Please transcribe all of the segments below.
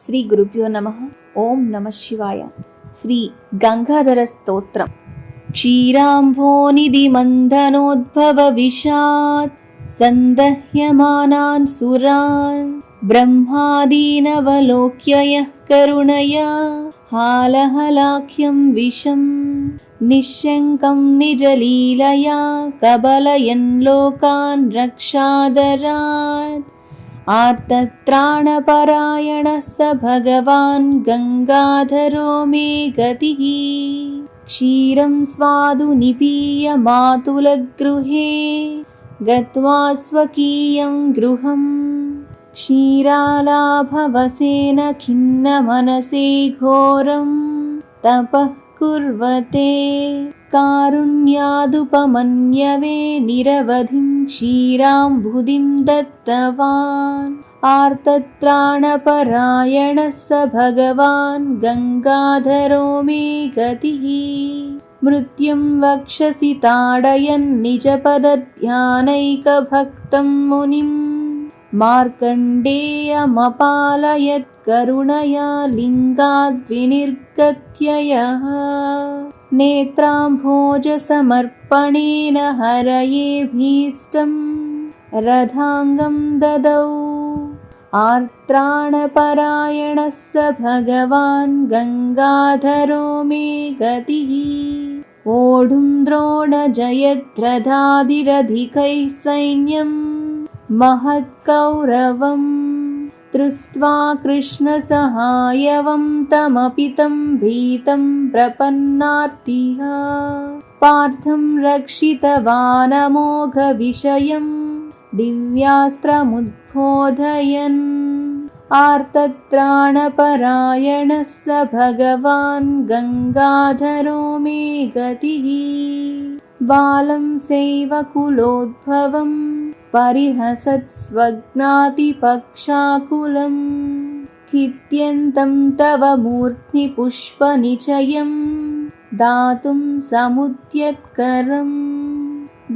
శ్రీ గురుభ్యో నమః. ఓం నమః శివాయ. శ్రీ గంగాధర స్తోత్రం. క్షీరాంభోనిధి మందనోద్భవ విషాత్ సందహ్యమానాన్ సురాన్ బ్రహ్మాదీనవలోక్య యః కరుణయా హాలహలాఖ్యం విషం నిశ్శంకం నిజలీలయా కబలయన్ లోకాన్ రక్షాదరాత్ ఆర్తత్రాణపరాయణः స భగవాన్ గంగాధరో మే గతిః. క్షీరం స్వాదు నిపీయ మాతులగృహే గత్వా స్వకీయం గృహం క్షీరాలాభవసేన ఖిన్నమనసే ఘోరం తపః కుర్వతే కారుణ్యాదుపమన్యవే నిరవధిం క్షీరాంబుధిం దత్తవాన్ ఆర్తత్రాణపరాయణः స భగవాన్ గంగాధరో మే గతిః. మృత్యుం వక్షసి తాడయన్ నిజపదధ్యానైకభక్తం మునిం మార్కండేయమపాలయత్ కరుణయా లింగాద్వినిర్గత్య యః నేత్రాంభోజసమర్పణేన హరయేభీష్టం రథాంగం దదౌ. ఆర్త్రాణపరాయణः స భగవాన్ గంగాధరో మే గతిః. ఓఢుం ద్రోణజయద్రథాదిరధికైః సైన్యం మహత్కౌరవం దృష్ట్వా కృష్ణసహాయవం తమపి తం భీతం ప్రపన్నార్తిః పార్థం రక్షితవానమోఘవిషయం దివ్యాస్త్రముద్బోధయన్. ఆర్తత్రాణపరాయణः స భగవాన్ గంగాధరో మే గతిః. బాలం శైవకులోద్భవం పరిహసత్ స్వజ్ఞాతిపక్షాకులం ఖిద్యంతం తవ మూర్ధ్ని పుష్పనిచయం దాతుం సముద్యత్కరం.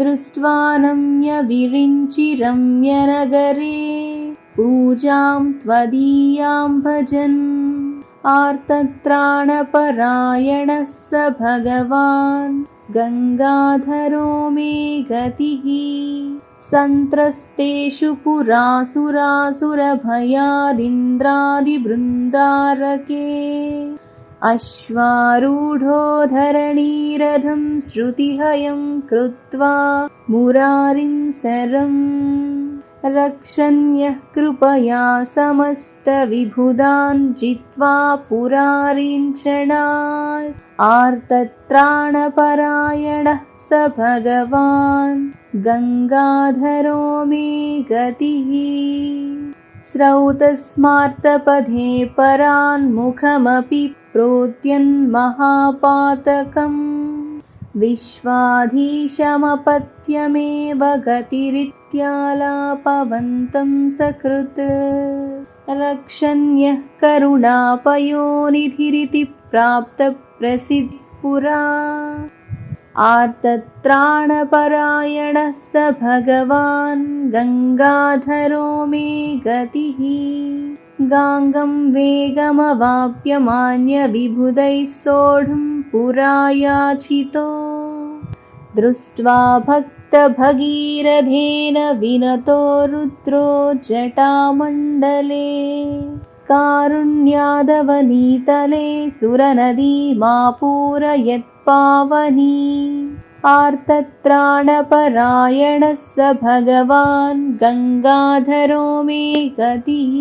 దృష్ట్వా నమ్య విరించి రమ్యనగరే పూజాం త్వదీయాం భజన్. ఆర్తత్రాణపరాయణः స భగవాన్ గంగాధరో మే గతిః. సంత్రస్తేషు పురాసురాసురభయాదింద్రాదిబృందారకే అశ్వారూఢో ధరణీరథం శృతిహయం కృత్వా మురారిం శరం రక్షణ్యః కృపయా సమస్తవిబుధాన్ జిత్వా పురారిం క్షణాత్. ఆర్తత్రాణపరాయణः స భగవాన్ గంగాధరో మే గతిః. స్రౌతస్మార్తపథే పరాన్ముఖమపి ప్రోద్యన్మహాపాతకం విశ్వాధీశమపత్యమేవ గతిరిత్యాలాపవంతం సకృత్. రక్షణ్యః కరుణాపయోనిధిరితి ప్రాప్తప్రసిద్ధపురా. ఆర్తత్రాణపరాయణः స భగవాన్ గంగాధరో మే గతిః. గాంగం వేగమవాప్యమాన్య విబుధైః సోఢుం పురాయాచితో దృష్ట్వా భక్తభగీరథేన వినతో రుద్రో జటామండలే కారుణ్యాదవనీతలే సురనదీమాపూరయత్పావనీ. ఆర్తత్రాణపరాయణः స భగవాన్ గంగాధరో మే గతిః.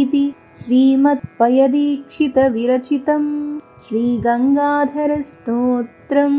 ఇది శ్రీమత్పయదీక్షిత విరచితం శ్రీ గంగాధర స్తోత్రం.